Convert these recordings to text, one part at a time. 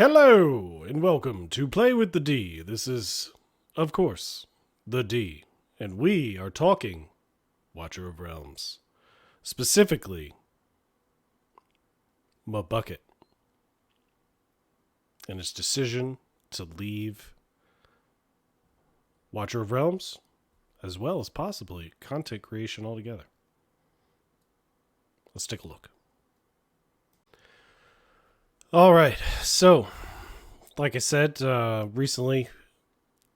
Hello, and welcome to Play with the D. This is, of course, the D, and we are talking Watcher of Realms. Specifically, MaBucket, and his decision to leave Watcher of Realms, as well as possibly content creation altogether. Let's take a look. All right, so, like I said, recently,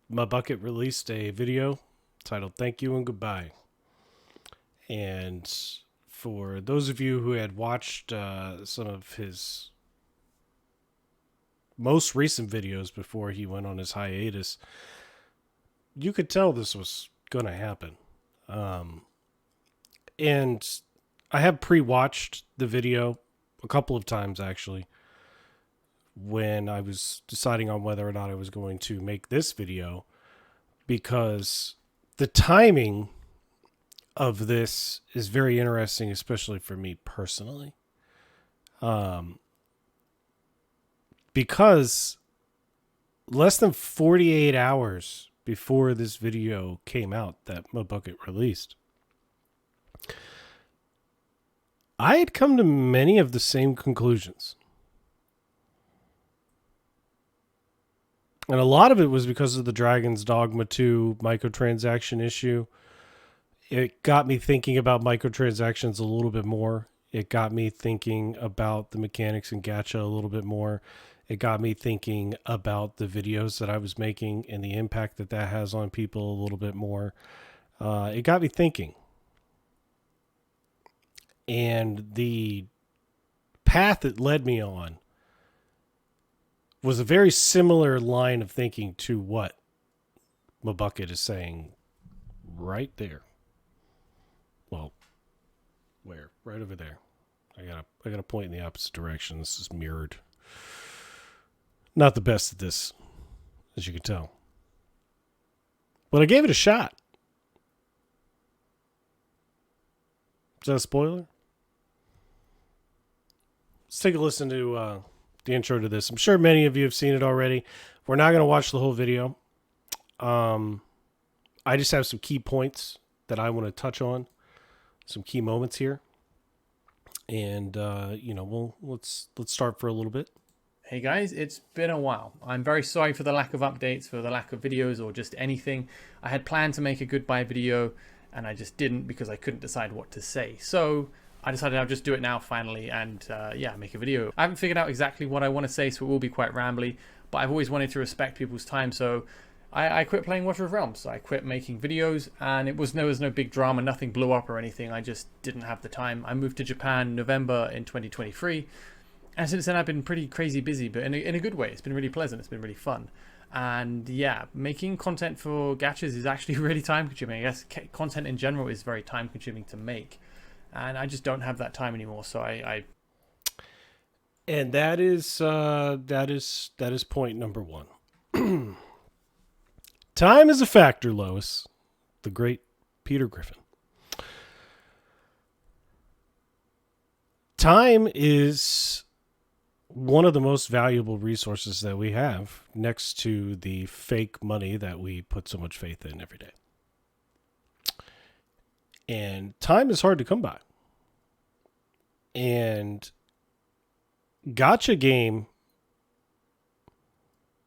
MaBucket released a video titled Thank You and Goodbye. And for those of you who had watched some of his most recent videos before he went on his hiatus, you could tell this was going to happen. And I have pre-watched the video a couple of times, actually, when I was deciding on whether or not I was going to make this video, because the timing of this is very interesting, especially for me personally. Because less than 48 hours before this video came out that MaBucket released, I had come to many of the same conclusions. And a lot of it was because of the Dragon's Dogma 2 microtransaction issue. It got me thinking about microtransactions a little bit more. It got me thinking about the mechanics in gacha a little bit more. It got me thinking about the videos that I was making and the impact that that has on people a little bit more. It got me thinking. And the path it led me on was a very similar line of thinking to what MaBucket is saying right there. Well, where? Right over there. I gotta point in the opposite direction. This is mirrored. Not the best at this, as you can tell. But I gave it a shot. Is that a spoiler? Let's take a listen to the intro to this. I'm sure many of you have seen it already. We're not going to watch the whole video. I just have some key points that I want to touch on, some key moments here, and let's start for a little bit. Hey guys, it's been a while. I'm very sorry for the lack of updates, for the lack of videos, or just anything. I had planned to make a goodbye video, and I just didn't because I couldn't decide what to say. So I decided I'll just do it now finally and make a video. I haven't figured out exactly what I want to say, so it will be quite rambly, but I've always wanted to respect people's time, so I quit playing Watcher of Realms. I quit making videos, and there was no big drama, nothing blew up or anything. I just didn't have the time. I moved to Japan November in 2023, and since then I've been pretty crazy busy, but in a good way. It's been really pleasant, it's been really fun. And yeah, making content for gachas is actually really time consuming. I guess content in general is very time consuming to make. And I just don't have that time anymore, so I And that is point number one. Time is a factor, Lois. The great Peter Griffin. Time is one of the most valuable resources that we have, next to the fake money that we put so much faith in every day. And time is hard to come by. And gacha game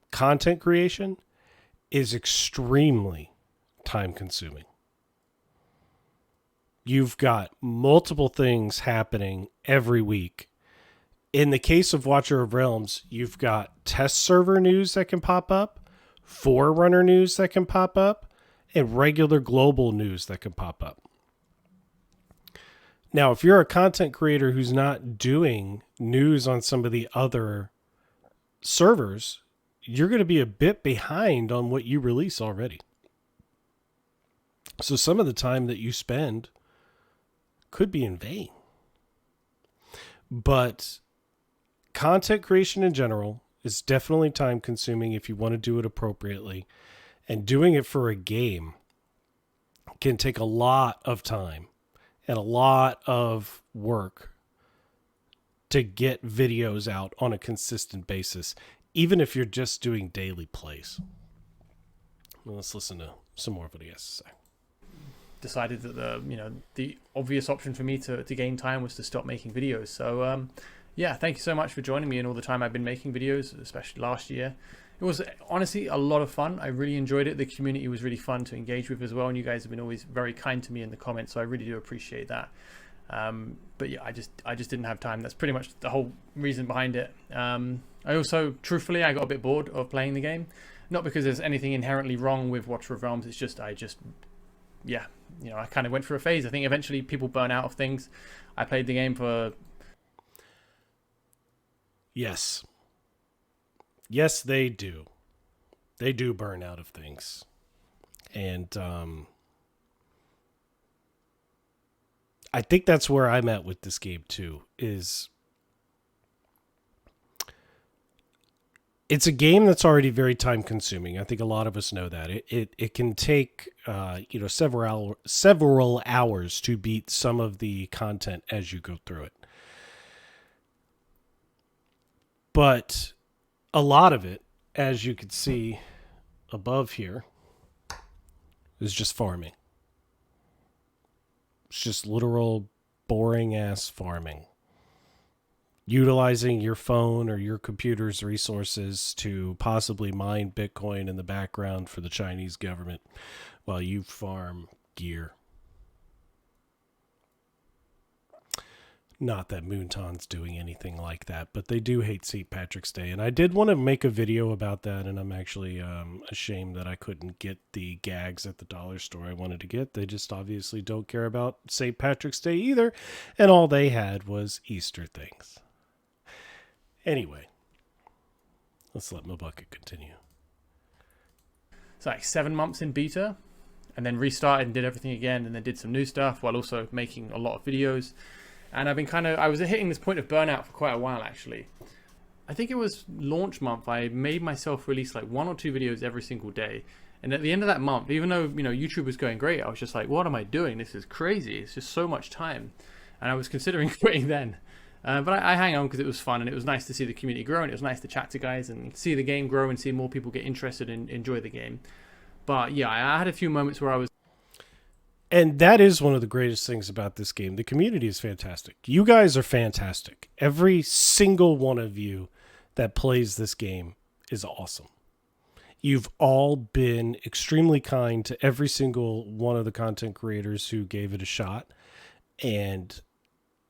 content creation is extremely time consuming. You've got multiple things happening every week. In the case of Watcher of Realms, you've got test server news that can pop up, Forerunner news that can pop up, and regular global news that can pop up. Now, if you're a content creator who's not doing news on some of the other servers, you're going to be a bit behind on what you release already. So some of the time that you spend could be in vain. But content creation in general is definitely time consuming if you want to do it appropriately. And doing it for a game can take a lot of time and a lot of work to get videos out on a consistent basis, even if you're just doing daily plays. Well, let's listen to some more of what he has to say. Decided that the obvious option for me to gain time was to stop making videos. So yeah, thank you so much for joining me and all the time I've been making videos, especially last year. It was honestly a lot of fun. I really enjoyed it. The community was really fun to engage with as well, and you guys have been always very kind to me in the comments, so I really do appreciate that. But yeah, I just didn't have time. That's pretty much the whole reason behind it. I also, truthfully, I got a bit bored of playing the game. Not because there's anything inherently wrong with Watcher of Realms. It's just, yeah, I kind of went through a phase. I think eventually people burn out of things. I played the game for... Yes. Yes, they do. They do burn out of things. And I think that's where I'm at with this game too, is it's a game that's already very time consuming. I think a lot of us know that. It can take several hours to beat some of the content as you go through it. But a lot of it, as you can see above here, is just farming. It's just literal boring ass farming. Utilizing your phone or your computer's resources to possibly mine Bitcoin in the background for the Chinese government while you farm gear. Not that Moonton's doing anything like that, but they do hate St. Patrick's Day. And I did want to make a video about that, and I'm actually ashamed that I couldn't get the gags at the dollar store I wanted to get. They just obviously don't care about St. Patrick's Day either, and all they had was Easter things. Anyway, let's let MaBucket continue. It's like 7 months in beta, and then restarted and did everything again, and then did some new stuff while also making a lot of videos. And I've been I was hitting this point of burnout for quite a while, actually. I think it was launch month. I made myself release like 1 or 2 videos every single day. And at the end of that month, even though, YouTube was going great, I was just like, what am I doing? This is crazy. It's just so much time. And I was considering quitting then. But I hang on because it was fun, and it was nice to see the community grow, and it was nice to chat to guys and see the game grow and see more people get interested and enjoy the game. But yeah, I had a few moments where I was... And that is one of the greatest things about this game. The community is fantastic. You guys are fantastic. Every single one of you that plays this game is awesome. You've all been extremely kind to every single one of the content creators who gave it a shot. And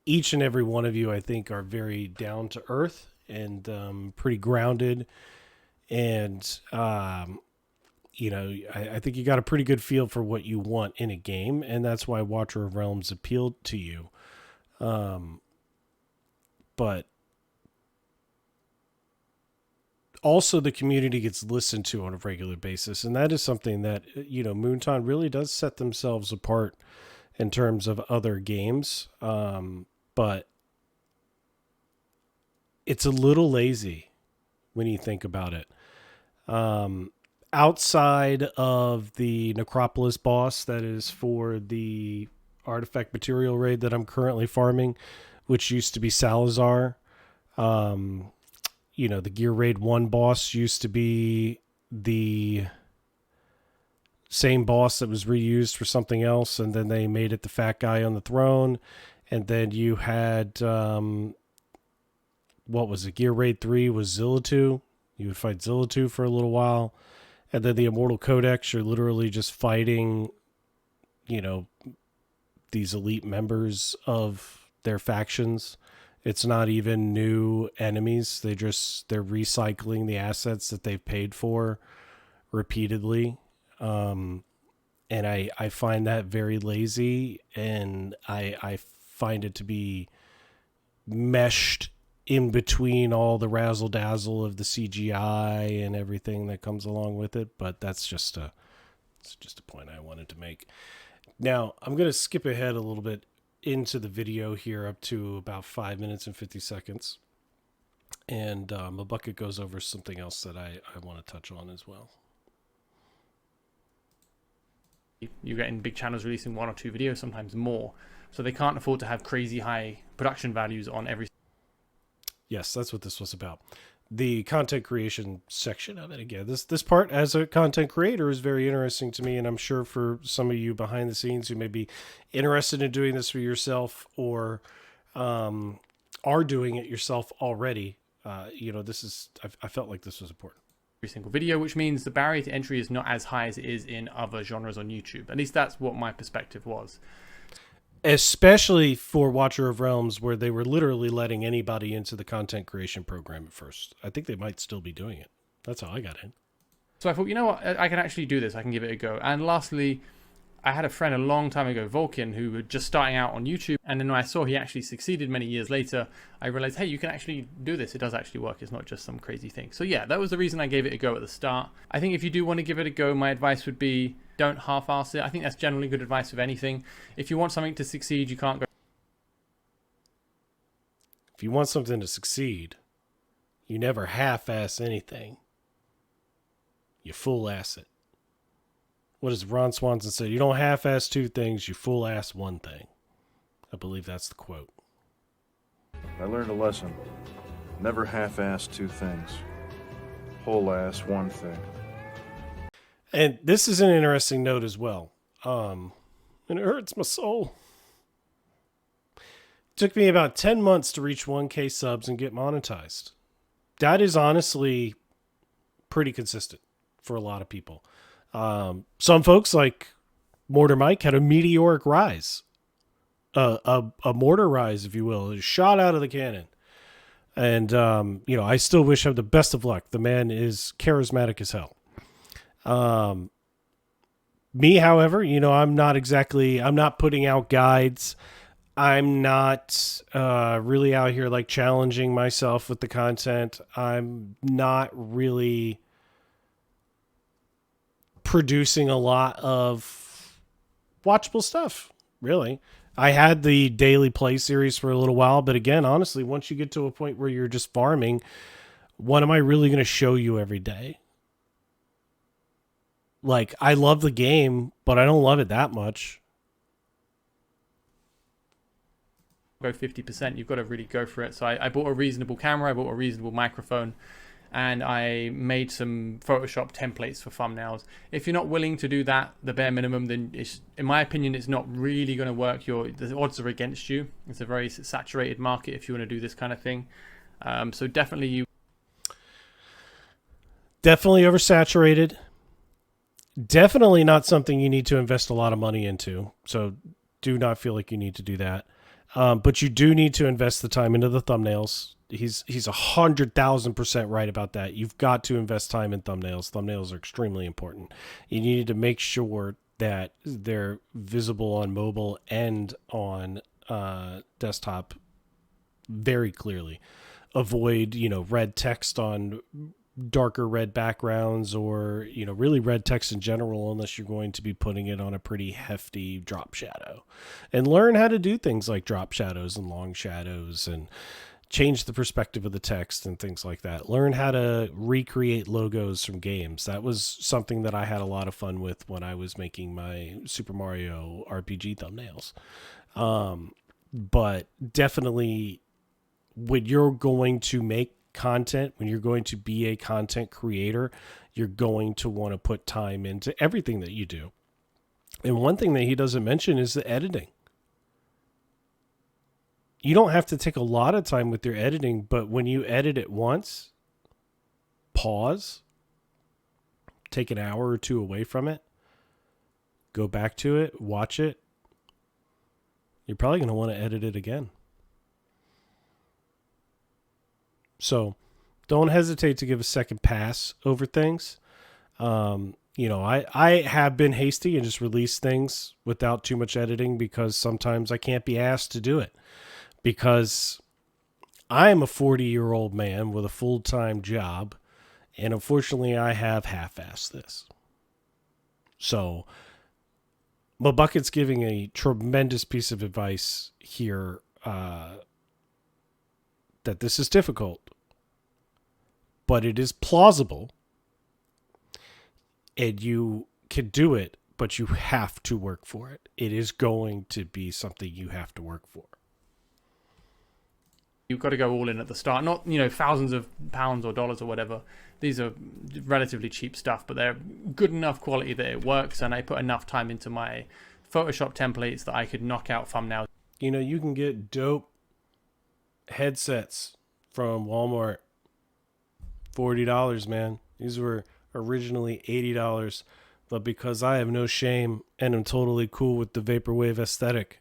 each and every one of you, I think, are very down to earth and pretty grounded. And, I think you got a pretty good feel for what you want in a game, and that's why Watcher of Realms appealed to you. But also the community gets listened to on a regular basis, and that is something that, Moonton really does set themselves apart in terms of other games. But it's a little lazy when you think about it. Outside of the Necropolis boss that is for the artifact material raid that I'm currently farming, which used to be Salazar. The Gear Raid 1 boss used to be the same boss that was reused for something else, and then they made it the fat guy on the throne. And then you had, what was it? Gear Raid 3 was Zillatu. You would fight Zillatu for a little while. And then the Immortal Codex, you're literally just fighting, these elite members of their factions. It's not even new enemies. They're recycling the assets that they've paid for repeatedly. And I find that very lazy, and I find it to be meshed in between all the razzle dazzle of the CGI and everything that comes along with it. But it's just a point I wanted to make. Now I'm going to skip ahead a little bit into the video here up to about 5 minutes and 50 seconds. And MaBucket goes over something else that I want to touch on as well. You're getting big channels releasing 1 or 2 videos, sometimes more. So they can't afford to have crazy high production values on every... Yes, that's what this was about. the content creation section of it again. This part as a content creator is very interesting to me, and I'm sure for some of you behind the scenes who may be interested in doing this for yourself or are doing it yourself already. This is I felt like this was important. Every single video, which means the barrier to entry is not as high as it is in other genres on YouTube. At least that's what my perspective was. Especially for Watcher of Realms, where they were literally letting anybody into the content creation program at first. I think they might still be doing it. That's how I got in. So I thought, you know what, I can actually do this. I can give it a go. And lastly, I had a friend a long time ago, Vulcan, who was just starting out on YouTube. And then when I saw he actually succeeded many years later, I realized, hey, you can actually do this. It does actually work. It's not just some crazy thing. So yeah, that was the reason I gave it a go at the start. I think if you do want to give it a go, my advice would be don't half-ass it. I think that's generally good advice with anything. If you want something to succeed, you can't go. If you want something to succeed, you never half-ass anything. You full-ass it. What does Ron Swanson say? You don't half-ass two things, you full-ass one thing. I believe that's the quote. I learned a lesson. Never half-ass two things. Whole-ass one thing. And this is an interesting note as well. And it hurts my soul. It took me about 10 months to reach 1K subs and get monetized. That is honestly pretty consistent for a lot of people. Some folks like Mortar Mike had a meteoric rise, a mortar rise, if you will, a shot out of the cannon. And, I still wish him the best of luck. The man is charismatic as hell. Me, however, I'm not putting out guides. I'm not really out here like challenging myself with the content. I'm not really producing a lot of watchable stuff, really. I had the daily play series for a little while, but again, honestly, once you get to a point where you're just farming, what am I really going to show you every day? Like, I love the game, but I don't love it that much. Go 50%. You've got to really go for it. So I bought a reasonable camera. I bought a reasonable microphone. And I made some Photoshop templates for thumbnails. If you're not willing to do that, the bare minimum, then in my opinion, it's not really going to work. The odds are against you. It's a very saturated market if you want to do this kind of thing. So definitely oversaturated. Definitely not something you need to invest a lot of money into. So do not feel like you need to do that. But you do need to invest the time into the thumbnails. He's 100,000% right about that. You've got to invest time in thumbnails. Thumbnails are extremely important. You need to make sure that they're visible on mobile and on desktop very clearly. Avoid, red text on darker red backgrounds or, really red text in general, unless you're going to be putting it on a pretty hefty drop shadow. And learn how to do things like drop shadows and long shadows and change the perspective of the text and things like that. Learn how to recreate logos from games. That was something that I had a lot of fun with when I was making my Super Mario RPG thumbnails. But definitely when you're going to make content, when you're going to be a content creator, you're going to want to put time into everything that you do. And one thing that he doesn't mention is the editing. You don't have to take a lot of time with your editing, but when you edit it once, pause, take an hour or two away from it, go back to it, watch it, you're probably going to want to edit it again. So don't hesitate to give a second pass over things. I have been hasty and just released things without too much editing because sometimes I can't be asked to do it. Because I am a 40-year-old man with a full-time job, and unfortunately I have half-assed this. So MaBucket's giving a tremendous piece of advice here that this is difficult, but it is plausible, and you can do it, but you have to work for it. It is going to be something you have to work for. You've got to go all in at the start. Not, thousands of pounds or dollars or whatever. These are relatively cheap stuff, but they're good enough quality that it works. And I put enough time into my Photoshop templates that I could knock out thumbnails. You can get dope headsets from Walmart. $40, man. These were originally $80, but because I have no shame and am totally cool with the vaporwave aesthetic,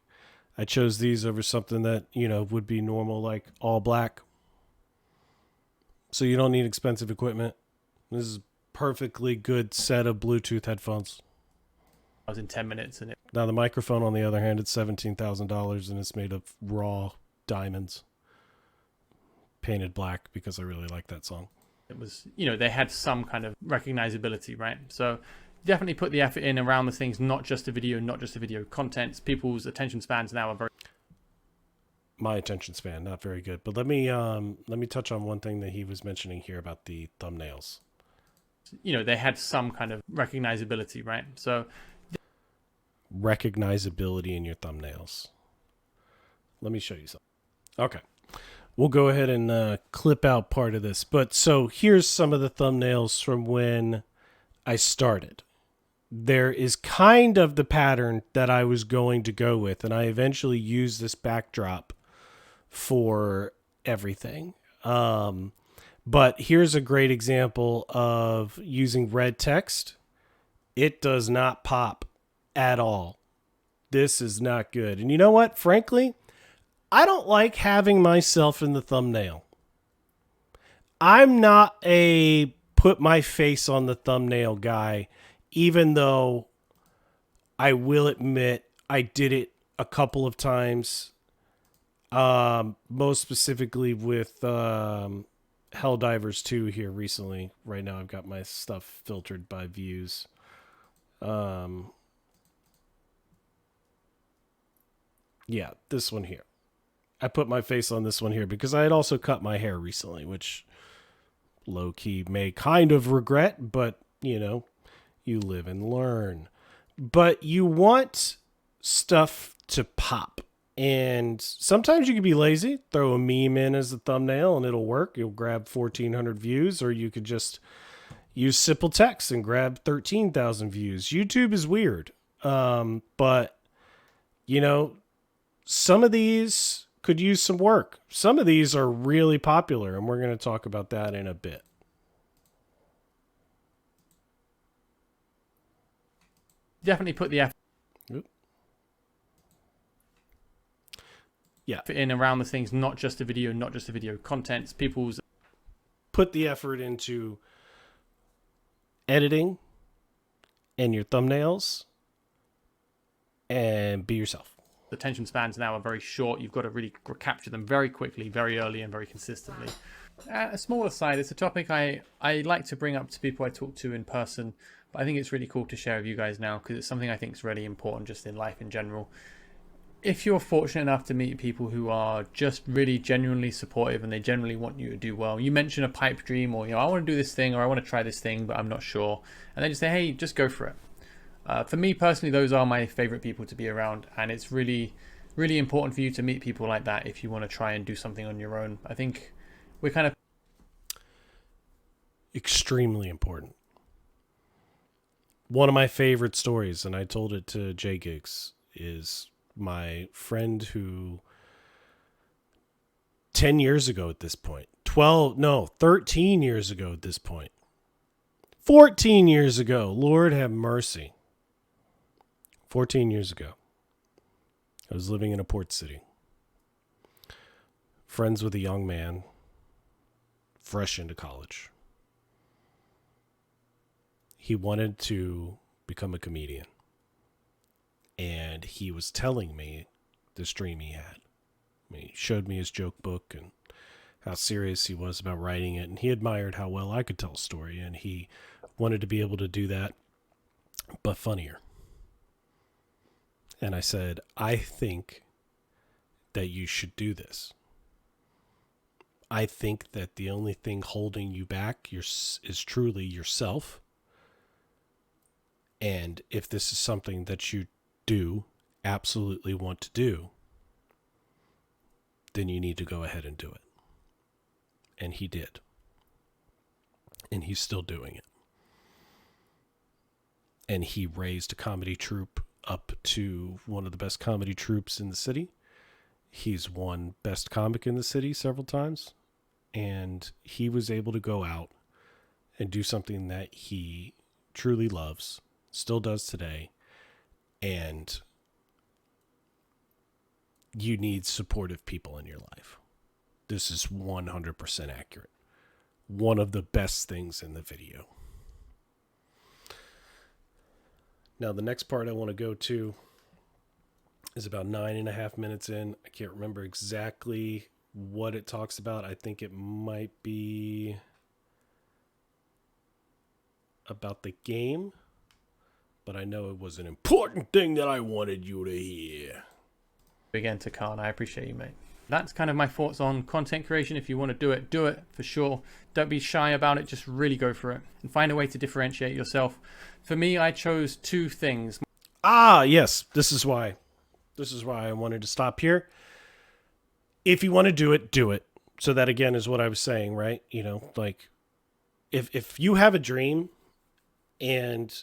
I chose these over something that, would be normal, like all black. So you don't need expensive equipment. This is a perfectly good set of Bluetooth headphones. I was in 10 minutes. And Now the microphone, on the other hand, it's $17,000 and it's made of raw diamonds. Painted black because I really like that song. it was, they had some kind of recognizability, right? So definitely put the effort in around the things, not just the video content. People's attention spans now are very... My attention span, not very good. But let me touch on one thing that he was mentioning here about the thumbnails. They had some kind of recognizability, right? So recognizability in your thumbnails. Let me show you something. Okay. We'll go ahead and clip out part of this. But so here's some of the thumbnails from when I started. There is kind of the pattern that I was going to go with, and I eventually used this backdrop for everything. But here's a great example of using red text. It does not pop at all. This is not good. And you know what? Frankly, I don't like having myself in the thumbnail. I'm not a put my face on the thumbnail guy, even though I will admit I did it a couple of times. Most specifically with Helldivers 2 here recently. Right now I've got my stuff filtered by views. Yeah, this one here. I put my face on this one here because I had also cut my hair recently, which low-key may kind of regret, but, you live and learn. But you want stuff to pop. And sometimes you can be lazy, throw a meme in as a thumbnail and it'll work. You'll grab 1,400 views, or you could just use simple text and grab 13,000 views. YouTube is weird. But, some of these could use some work. Some of these are really popular, and we're going to talk about that in a bit. Definitely put the effort in around the things, not just the video content. People's... Put the effort into editing and your thumbnails and be yourself. Attention spans now are very short. You've got to really capture them very quickly, very early, and very consistently. A small aside, it's a topic I like to bring up to people I talk to in person, but I think it's really cool to share with you guys now because it's something I think is really important just in life in general. If you're fortunate enough to meet people who are just really genuinely supportive and they generally want you to do well, you mention a pipe dream or, I want to do this thing or I want to try this thing, but I'm not sure. And they just say, hey, just go for it. For me personally, those are my favorite people to be around, and it's really, really important for you to meet people like that if you want to try and do something on your own. I think we're kind of... Extremely important. One of my favorite stories, and I told it to Jay Giggs, is my friend who 10 years ago at this point, 13 years ago at this point, 14 years ago, Lord have mercy. 14 years ago, I was living in a port city. Friends with a young man, fresh into college. He wanted to become a comedian. And he was telling me this dream he had. He showed me his joke book and how serious he was about writing it. And he admired how well I could tell a story. And he wanted to be able to do that, but funnier. And I said, I think that you should do this. I think that the only thing holding you back is truly yourself. And if this is something that you do absolutely want to do, then you need to go ahead and do it. And he did. And he's still doing it. And he raised a comedy troupe up to one of the best comedy troupes in the city. He's won Best Comic in the City several times. And he was able to go out and do something that he truly loves, still does today. And you need supportive people in your life. This is 100% accurate. One of the best things in the video. Now, the next part I want to go to is about 9.5 minutes in. I can't remember exactly what it talks about. I think it might be about the game, but I know it was an important thing that I wanted you to hear. Again to Khan, I appreciate you, mate. That's kind of my thoughts on content creation. If you want to do it for sure. Don't be shy about it. Just really go for it and find a way to differentiate yourself. For me, I chose two things. Yes. This is why I wanted to stop here. If you want to do it, do it. So that, again, is what I was saying, right? You know, like if you have a dream and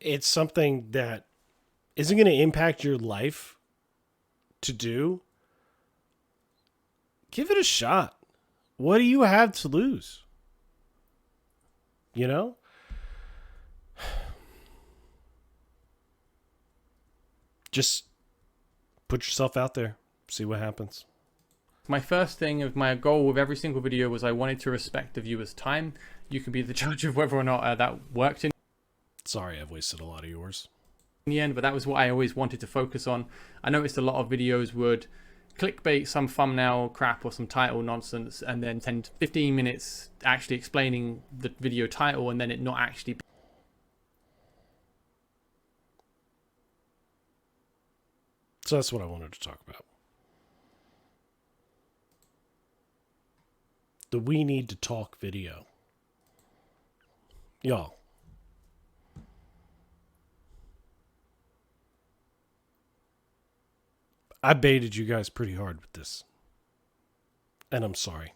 it's something that isn't going to impact your life to do, give it a shot. What do you have to lose? You know? Just put yourself out there. See what happens. My first thing of my goal with every single video was I wanted to respect the viewer's time. You can be the judge of whether or not that worked in Sorry, I've wasted a lot of yours. the end, but that was what I always wanted to focus on. I noticed a lot of videos would clickbait some thumbnail crap or some title nonsense and then 10 to 15 minutes actually explaining the video title and then it not actually. So that's what I wanted to talk about. The We Need to Talk video. Y'all. I baited you guys pretty hard with this. And I'm sorry.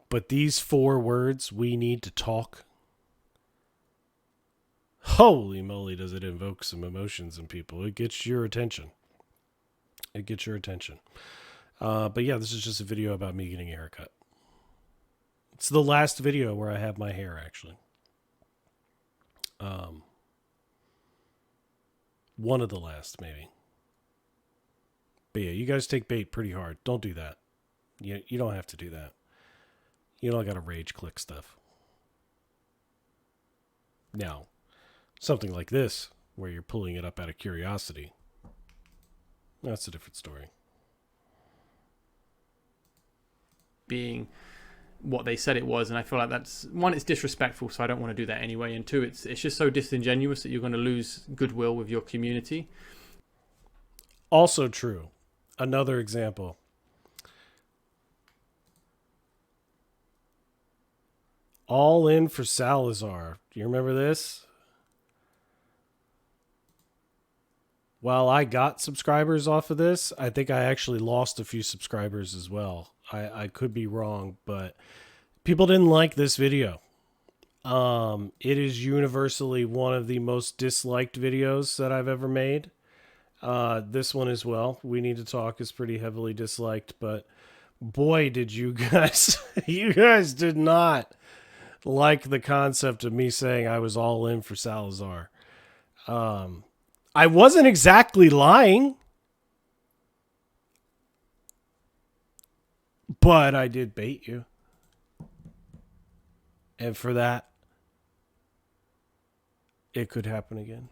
But these 4 words, we need to talk. Holy moly, does it invoke some emotions in people. It gets your attention. It gets your attention. But yeah, this is just a video about me getting a haircut. It's the last video where I have my hair, actually. One of the last, maybe. But yeah, you guys take bait pretty hard. Don't do that. You don't have to do that. You don't got to rage click stuff. Now, something like this, where you're pulling it up out of curiosity, that's a different story. Being what they said it was, and I feel like that's one, it's disrespectful, so I don't want to do that anyway, and two, it's just so disingenuous that you're going to lose goodwill with your community. Also true. Another example. All in for Salazar. Do you remember this? While I got subscribers off of this, I think I actually lost a few subscribers as well. I could be wrong, but people didn't like this video. It is universally one of the most disliked videos that I've ever made. This one as well. We Need to Talk is pretty heavily disliked, but boy, did you guys, you guys did not like the concept of me saying I was all in for Salazar. I wasn't exactly lying, but I did bait you. And for that, it could happen again.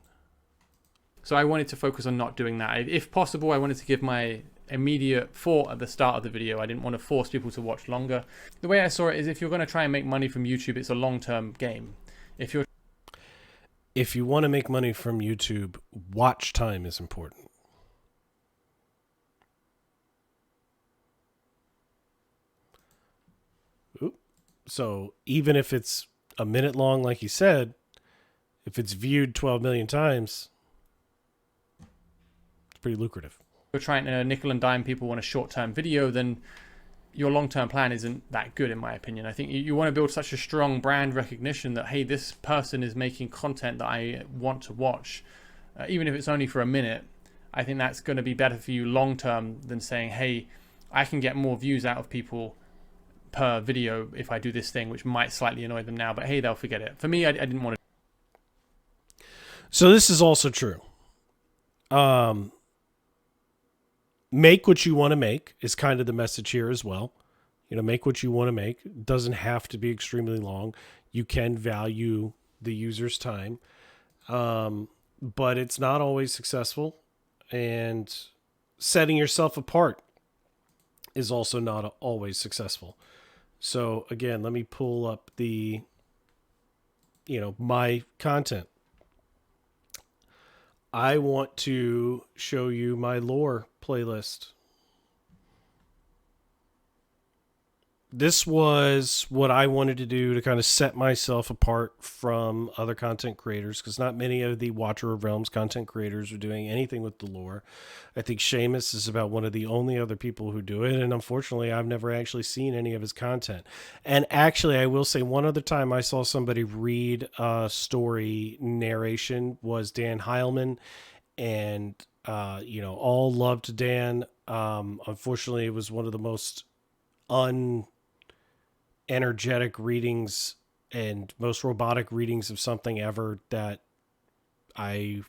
So I wanted to focus on not doing that. If possible, I wanted to give my immediate thought at the start of the video. I didn't want to force people to watch longer. The way I saw it is if you're going to try and make money from YouTube, it's a long-term game. If you want to make money from YouTube, watch time is important. So even if it's a minute long, like he said, if it's viewed 12 million times, it's pretty lucrative. You're trying to nickel and dime people on a short-term video, then your long-term plan isn't that good, in my opinion. I think you want to build such a strong brand recognition that, hey, this person is making content that I want to watch, even if it's only for a minute. I think that's going to be better for you long-term than saying, hey, I can get more views out of people per video if I do this thing, which might slightly annoy them now, but hey, they'll forget it. For me, I didn't want to. So this is also true. Make what you want to make is kind of the message here as well. Make what you want to make. It doesn't have to be extremely long. You can value the user's time. But it's not always successful. And setting yourself apart is also not always successful. So again, let me pull up the, my content. I want to show you my lore playlist. This was what I wanted to do to kind of set myself apart from other content creators, because not many of the Watcher of Realms content creators are doing anything with the lore. I think Seamus is about one of the only other people who do it, and unfortunately I've never actually seen any of his content. And actually, I will say one other time I saw somebody read a story narration was Dan Heilman, and all loved Dan. Unfortunately, it was one of the most energetic readings and most robotic readings of something ever, that I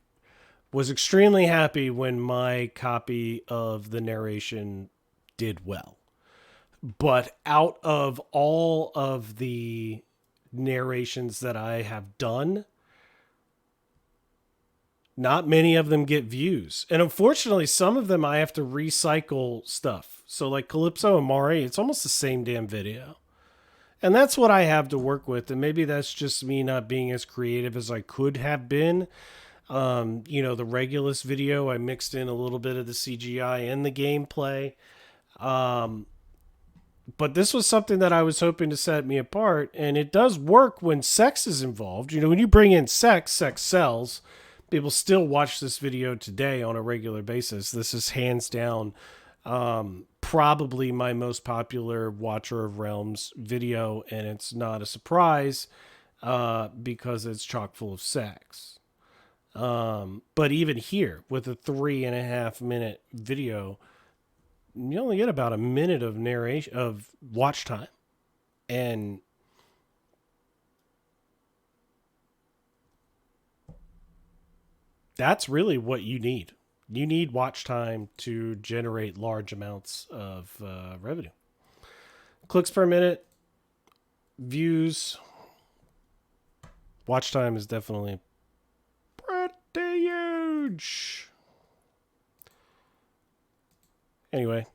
was extremely happy when my copy of the narration did well. But out of all of the narrations that I have done, not many of them get views. And unfortunately, some of them I have to recycle stuff. So like Calypso and Mari, it's almost the same damn video. And that's what I have to work with. And maybe that's just me not being as creative as I could have been. The Regulus video, I mixed in a little bit of the CGI and the gameplay. But this was something that I was hoping to set me apart. And it does work when sex is involved. When you bring in sex sells. People still watch this video today on a regular basis. This is hands down probably my most popular Watcher of Realms video, and it's not a surprise because it's chock full of sex. But even here, with a 3.5 minute video, you only get about a minute of narration, of watch time. And that's really what you need. You need watch time to generate large amounts of revenue. Clicks per minute, views, watch time is definitely pretty huge. Anyway,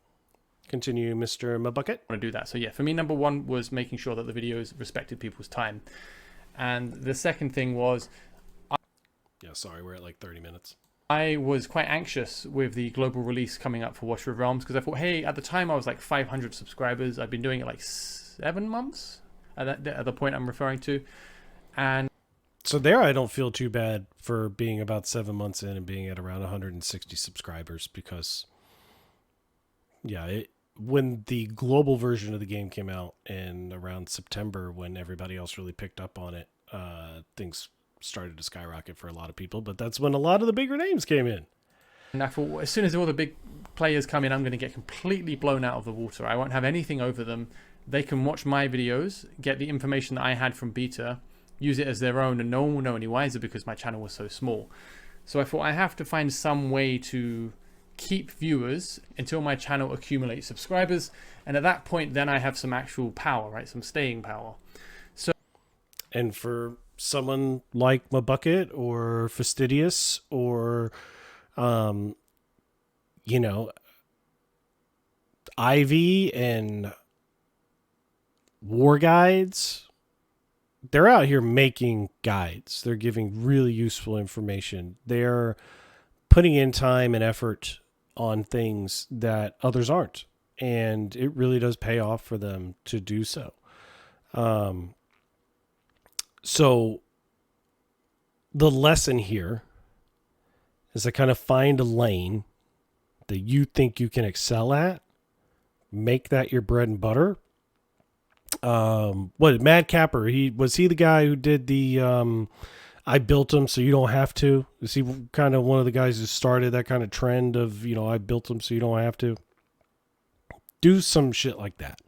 continue, Mr. MaBucket. Want to do that. So yeah, for me, number one was making sure that the videos respected people's time. And the second thing was, yeah, sorry, we're at like 30 minutes. I was quite anxious with the global release coming up for Watcher of Realms, because I thought, hey, at the time I was like 500 subscribers. I've been doing it like 7 months at the point I'm referring to. And so there I don't feel too bad for being about 7 months in and being at around 160 subscribers, because when the global version of the game came out in around September, when everybody else really picked up on it, things started to skyrocket for a lot of people. But that's when a lot of the bigger names came in. And I thought, as soon as all the big players come in, I'm going to get completely blown out of the water. I won't have anything over them. They can watch my videos, get the information that I had from beta, use it as their own, and no one will know any wiser because my channel was so small. So I thought I have to find some way to keep viewers until my channel accumulates subscribers, and at that point then I have some actual power, right? Some staying power. So, and for someone like MaBucket or Fastidious or Ivy and War Guides, they're out here making guides. They're giving really useful information. They're putting in time and effort on things that others aren't. And it really does pay off for them to do so. So the lesson here is to kind of find a lane that you think you can excel at, make that your bread and butter. What Mad Capper? Was he the guy who did the I built them so you don't have to? Is he kind of one of the guys who started that kind of trend of, I built them so you don't have to? Do some shit like that.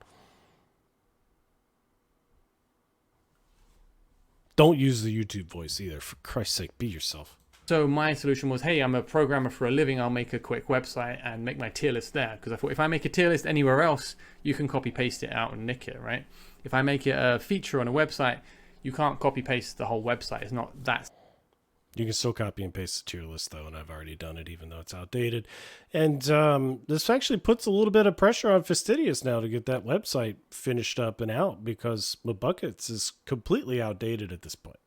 Don't use the YouTube voice either. For Christ's sake, be yourself. So my solution was, hey, I'm a programmer for a living. I'll make a quick website and make my tier list there. Because I thought if I make a tier list anywhere else, you can copy paste it out and nick it, right? If I make it a feature on a website, you can't copy paste the whole website. It's not that. You can still copy and paste the tier list, though, and I've already done it, even though it's outdated. And this actually puts a little bit of pressure on Fastidious now to get that website finished up and out, because MaBuckets is completely outdated at this point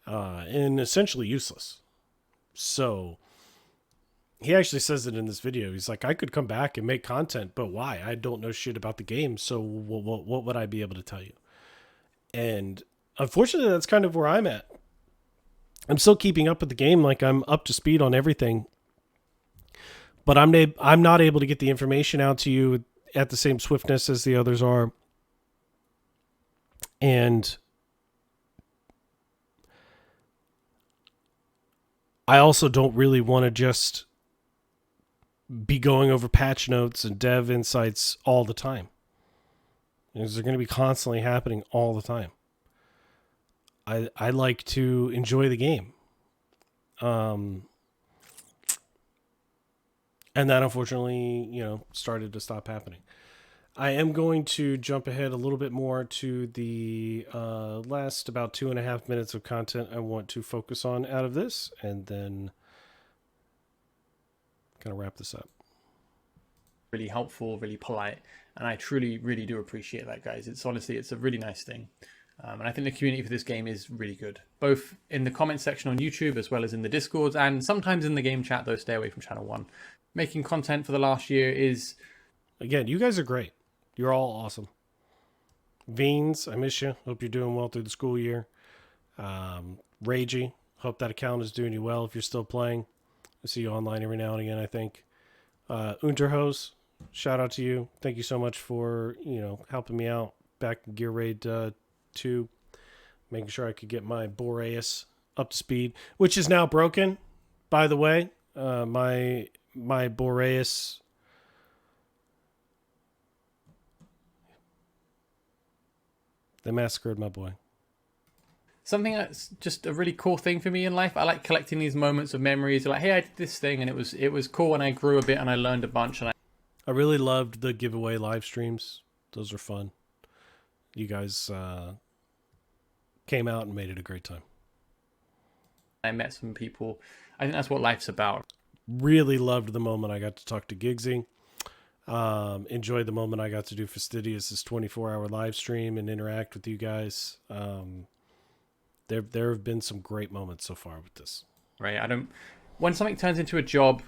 and essentially useless. So he actually says it in this video. He's like, I could come back and make content, but why? I don't know shit about the game, so what would I be able to tell you? And unfortunately, that's kind of where I'm at. I'm still keeping up with the game, like I'm up to speed on everything, but I'm not able to get the information out to you at the same swiftness as the others are. And I also don't really want to just be going over patch notes and dev insights all the time, because they're going to be constantly happening all the time. I like to enjoy the game. And that unfortunately, started to stop happening. I am going to jump ahead a little bit more to the last about 2.5 minutes of content I want to focus on out of this, and then kind of wrap this up. Really helpful, really polite, and I truly, really do appreciate that, guys. It's a really nice thing. And I think the community for this game is really good, both in the comment section on YouTube as well as in the Discords, and sometimes in the game chat, though stay away from Channel 1. Making content for the last year is... Again, you guys are great. You're all awesome. Veens, I miss you. Hope you're doing well through the school year. Ragey, hope that account is doing you well if you're still playing. I see you online every now and again, I think. Unterhose, shout out to you. Thank you so much for, helping me out back in Gear Raid 2, making sure I could get my Boreas up to speed, which is now broken, by the way. My Boreas, they massacred my boy. Something that's just a really cool thing for me in life. I like collecting these moments of memories. Like, hey, I did this thing and it was cool, and I grew a bit and I learned a bunch. And I really loved the giveaway live streams. Those were fun. You guys came out and made it a great time. I met some people. I think that's what life's about. Really loved the moment I got to talk to Giggsy. Enjoyed the moment I got to do Fastidious' 24-hour live stream and interact with you guys. There have been some great moments so far with this. Right. When something turns into a job,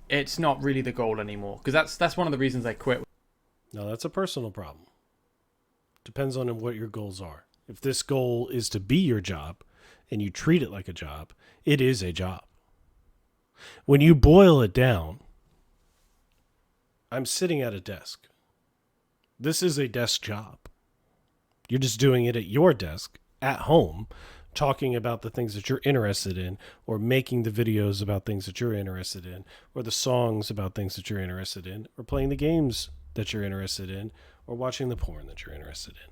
it's not really the goal anymore. Because that's one of the reasons I quit. No, that's a personal problem. Depends on what your goals are. If this goal is to be your job and you treat it like a job, it is a job. When you boil it down, I'm sitting at a desk. This is a desk job. You're just doing it at your desk, at home, talking about the things that you're interested in, or making the videos about things that you're interested in, or the songs about things that you're interested in, or playing the games that you're interested in, or watching the porn that you're interested in.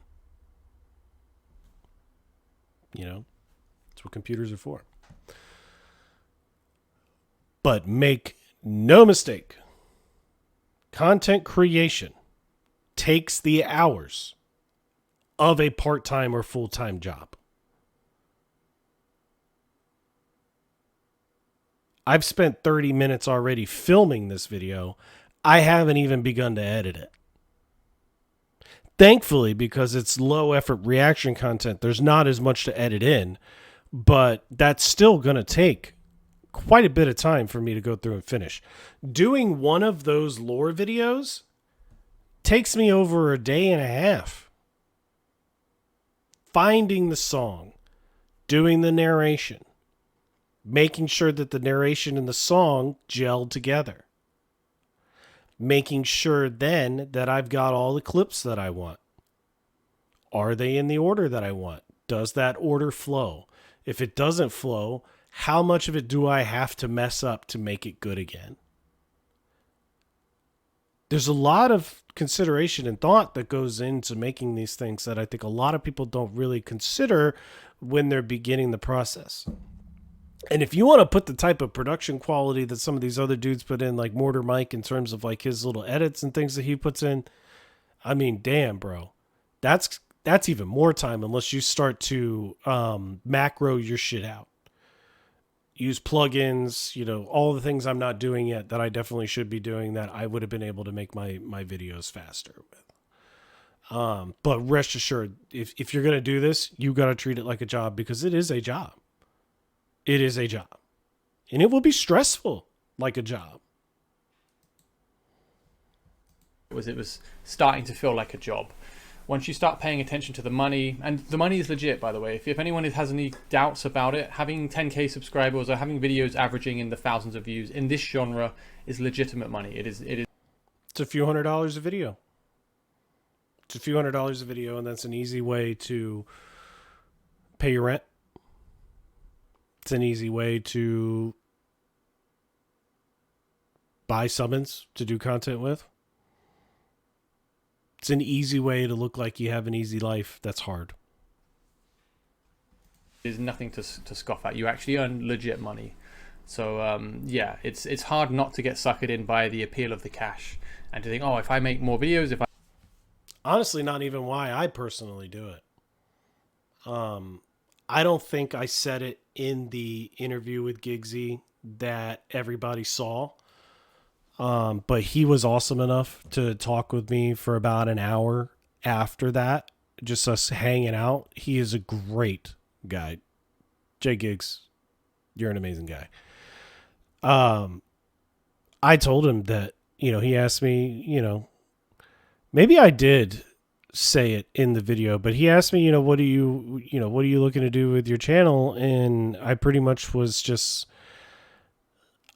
That's what computers are for. But make no mistake, content creation takes the hours of a part-time or full-time job. I've spent 30 minutes already filming this video. I haven't even begun to edit it. Thankfully, because it's low effort reaction content, there's not as much to edit in, but that's still going to take quite a bit of time for me to go through and finish. Doing one of those lore videos takes me over a day and a half. Finding the song, doing the narration, making sure that the narration and the song gel together. making sure then that I've got all the clips that I want. Are they in the order that I want? Does that order flow? If it doesn't flow, how much of it do I have to mess up to make it good again? There's a lot of consideration and thought that goes into making these things that I think a lot of people don't really consider when they're beginning the process. And if you want to put the type of production quality that some of these other dudes put in, like Mortar Mike, in terms of like his little edits and things that he puts in, I mean, damn, bro, that's even more time unless you start to macro your shit out. Use plugins, all the things I'm not doing yet that I definitely should be doing that I would have been able to make my videos faster with. But rest assured, if you're going to do this, you got to treat it like a job, because it is a job. It is a job. And it will be stressful like a job. It was starting to feel like a job. Once you start paying attention to the money, and the money is legit, by the way. If anyone has any doubts about it, having 10K subscribers or having videos averaging in the thousands of views in this genre is legitimate money. It is. It's a few $100s a video. It's a few $100s a video, and that's an easy way to pay your rent. It's an easy way to buy summons to do content with. It's an easy way to look like you have an easy life. That's hard. There's nothing to scoff at. You actually earn legit money. So yeah, it's hard not to get suckered in by the appeal of the cash and to think, oh, if I make more videos, honestly, not even why I personally do it. I don't think I said it in the interview with Giggsy that everybody saw. But he was awesome enough to talk with me for about an hour after that, just us hanging out. He is a great guy. Jay Giggs, you're an amazing guy. I told him that, he asked me, maybe I did say it in the video, but he asked me, what are you looking to do with your channel? And I pretty much was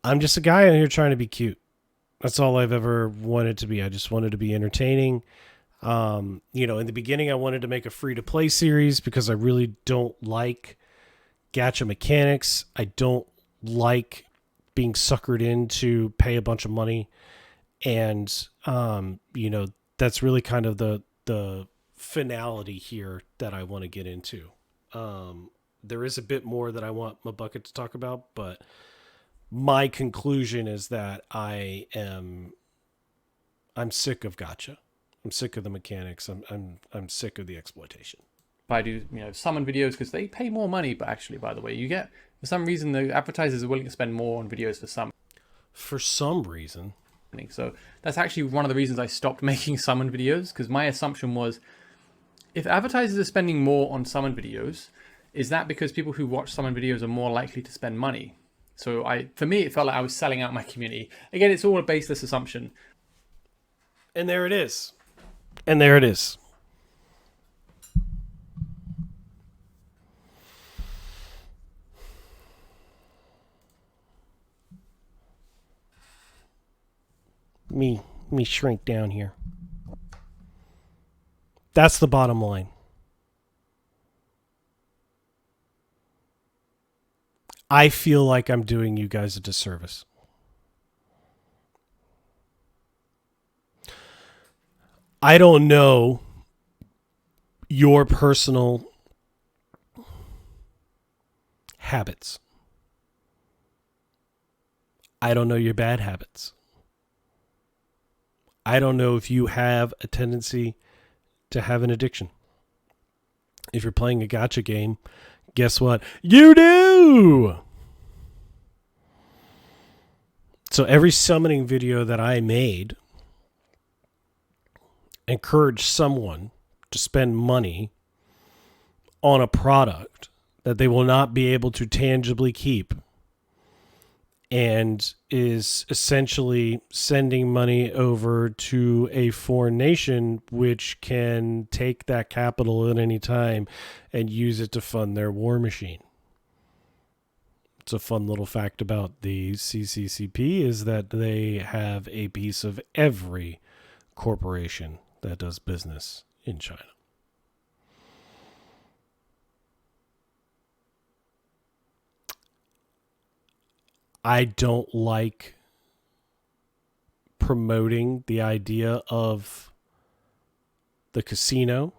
I'm just a guy out here trying to be cute. That's all I've ever wanted to be. I just wanted to be entertaining. In the beginning, I wanted to make a free-to-play series because I really don't like gacha mechanics. I don't like being suckered in to pay a bunch of money. And, that's really kind of the finality here that I want to get into. There is a bit more that I want MaBucket to talk about, but my conclusion is that I'm sick of gacha. I'm sick of the mechanics. I'm sick of the exploitation. if I do, summon videos, because they pay more money, but actually, by the way, you get, for some reason, the advertisers are willing to spend more on videos for summon. For some reason. So that's actually one of the reasons I stopped making summon videos, because my assumption was, if advertisers are spending more on summon videos, is that because people who watch summon videos are more likely to spend money? So for me, it felt like I was selling out my community. Again, it's all a baseless assumption. And there it is. And there it is. Me shrink down here. That's the bottom line. I feel like I'm doing you guys a disservice. I don't know your personal habits. I don't know your bad habits. I don't know if you have a tendency to have an addiction. If you're playing a gacha game, guess what? You do! So every summoning video that I made encouraged someone to spend money on a product that they will not be able to tangibly keep, and is essentially sending money over to a foreign nation which can take that capital at any time and use it to fund their war machine. It's a fun little fact about the CCCP is that they have a piece of every corporation that does business in China. I don't like promoting the idea of the casino,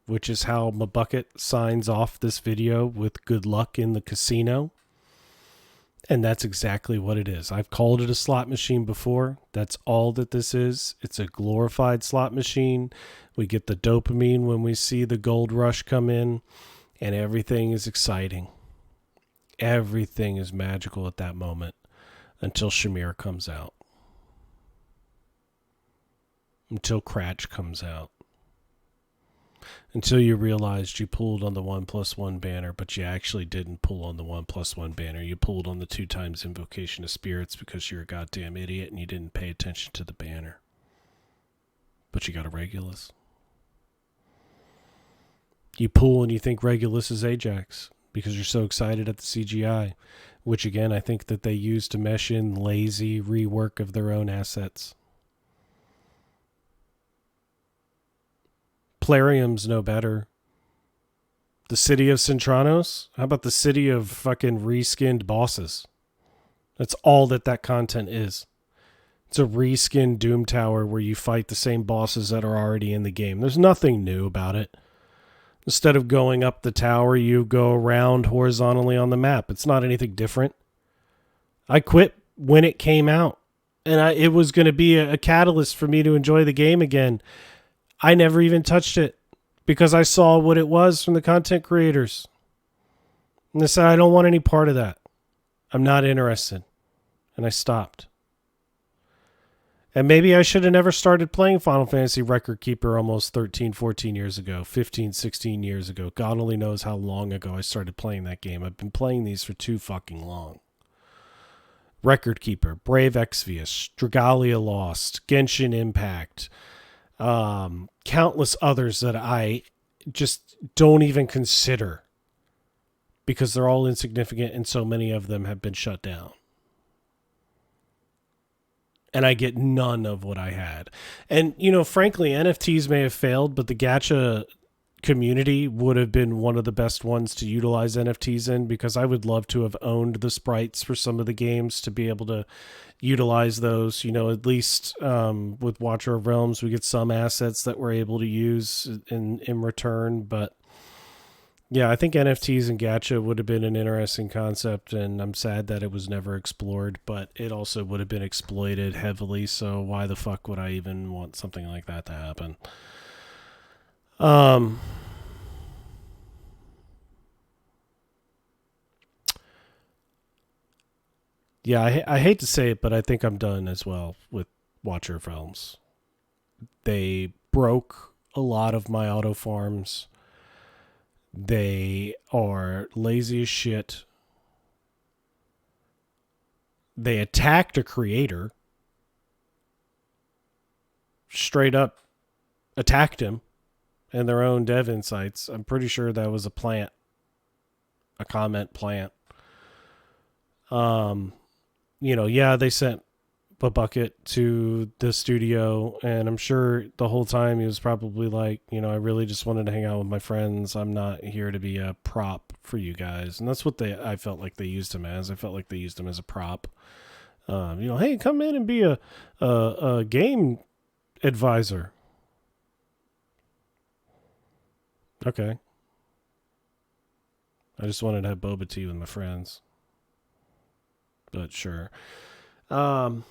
which is how MaBucket signs off this video with good luck in the casino. And that's exactly what it is. I've called it a slot machine before. That's all that this is. It's a glorified slot machine. We get the dopamine when we see the gold rush come in, and everything is exciting. Everything is magical at that moment until Shamir comes out. Until Cratch comes out. Until you realized you pulled on the 1+1 banner, but you actually didn't pull on the 1+1 banner. You pulled on the 2 times Invocation of Spirits because you're a goddamn idiot and you didn't pay attention to the banner. But you got a Regulus. You pull and you think Regulus is Ajax because you're so excited at the CGI, which again I think that they use to mesh in lazy rework of their own assets. Plarium's no better. The city of Centranos? How about the city of fucking reskinned bosses? That's all that content is. It's a reskinned Doom Tower where you fight the same bosses that are already in the game. There's nothing new about it. Instead of going up the tower, you go around horizontally on the map. It's not anything different. I quit when it came out, and it was going to be a catalyst for me to enjoy the game again. I never even touched it because I saw what it was from the content creators. And I said, I don't want any part of that. I'm not interested. And I stopped. And maybe I should have never started playing Final Fantasy Record Keeper almost 13, 14 years ago, 15, 16 years ago. God only knows how long ago I started playing that game. I've been playing these for too fucking long. Record Keeper, Brave Exvius, Dragalia Lost, Genshin Impact, countless others that I just don't even consider because they're all insignificant and so many of them have been shut down. And I get none of what I had. And, you know, frankly, NFTs may have failed, but the gacha community would have been one of the best ones to utilize NFTs in because I would love to have owned the sprites for some of the games to be able to utilize those. You know, at least with Watcher of Realms, we get some assets that we're able to use in return. But yeah, I think NFTs and gacha would have been an interesting concept, and I'm sad that it was never explored, but it also would have been exploited heavily, so why the fuck would I even want something like that to happen? Yeah, I hate to say it, but I think I'm done as well with Watcher of Realms. They broke a lot of my auto farms. They are lazy as shit. They attacked a creator. Straight up attacked him in their own dev insights. I'm pretty sure that was a plant. A comment plant. You know, yeah, they sent MaBucket to the studio, and I'm sure the whole time he was probably like, you know, I really just wanted to hang out with my friends. I'm not here to be a prop for you guys. And that's what I felt like they used him as. I felt like they used him as a prop. You know, hey, come in and be a game advisor. Okay. I just wanted to have boba tea with my friends. But sure. Did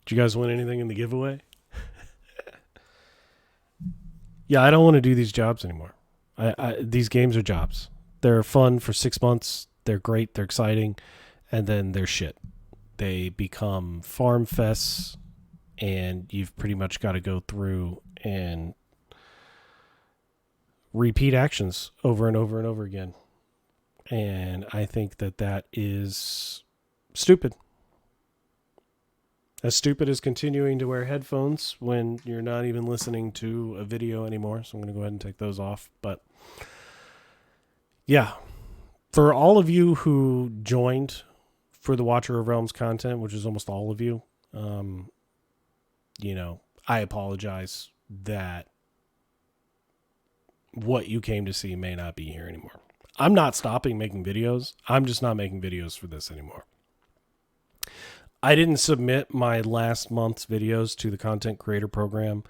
you guys win anything in the giveaway? Yeah, I don't want to do these jobs anymore. These games are jobs. They're fun for 6 months. They're great. They're exciting. And then they're shit. They become farm fests, and you've pretty much got to go through and repeat actions over and over and over again. And I think that is stupid. As stupid as continuing to wear headphones when you're not even listening to a video anymore. So I'm going to go ahead and take those off. But yeah, For all of you who joined for the Watcher of Realms content, which is almost all of you, I apologize that what you came to see may not be here anymore. I'm not stopping making videos. I'm just not making videos for this anymore. I didn't submit my last month's videos to the content creator program.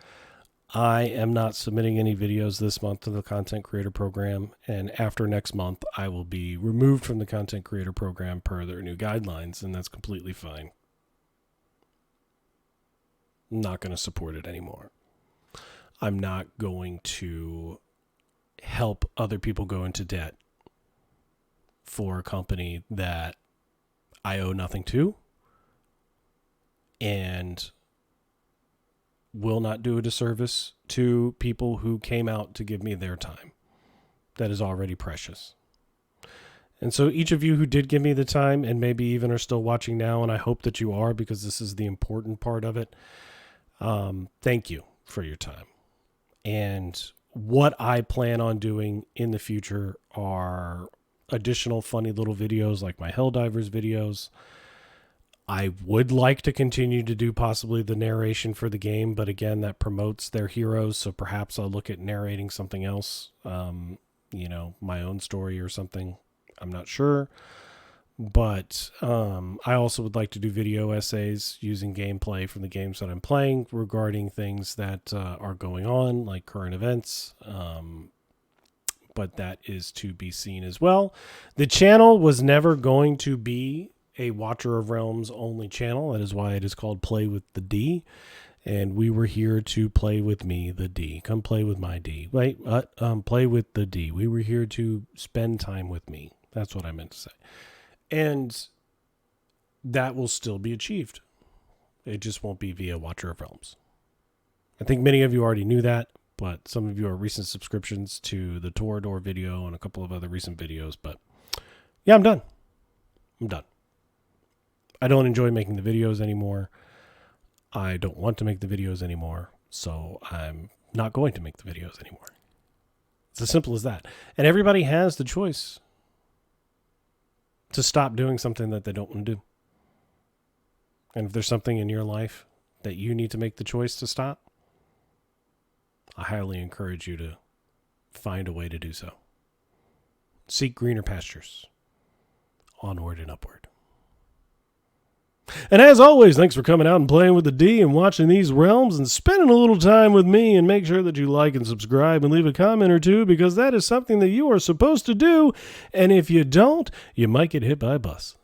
I am not submitting any videos this month to the content creator program. And after next month, I will be removed from the content creator program per their new guidelines. And that's completely fine. I'm not going to support it anymore. I'm not going to help other people go into debt for a company that I owe nothing to and will not do a disservice to people who came out to give me their time. That is already precious. And so each of you who did give me the time and maybe even are still watching now, and I hope that you are because this is the important part of it, thank you for your time. And what I plan on doing in the future are additional funny little videos like my Helldivers videos. I would like to continue to do possibly the narration for the game, but again, that promotes their heroes, so perhaps I'll look at narrating something else, my own story or something. I'm not sure. But I also would like to do video essays using gameplay from the games that I'm playing regarding things that are going on, like current events. But that is to be seen as well. The channel was never going to be a Watcher of Realms only channel. That is why it is called Play with the D. And we were here to play with me, the D. Come play with my D. Wait, play with the D. We were here to spend time with me. That's what I meant to say. And that will still be achieved. It just won't be via Watcher of Realms. I think many of you already knew that, but some of you are recent subscriptions to the Torador video and a couple of other recent videos. But yeah, I'm done. I don't enjoy making the videos anymore. I don't want to make the videos anymore. So I'm not going to make the videos anymore. It's as simple as that. And everybody has the choice to stop doing something that they don't want to do. And if there's something in your life that you need to make the choice to stop, I highly encourage you to find a way to do so. Seek greener pastures. Onward and upward. And as always, thanks for coming out and playing with the D and watching these realms and spending a little time with me. And make sure that you like and subscribe and leave a comment or two, because that is something that you are supposed to do. And if you don't, you might get hit by a bus.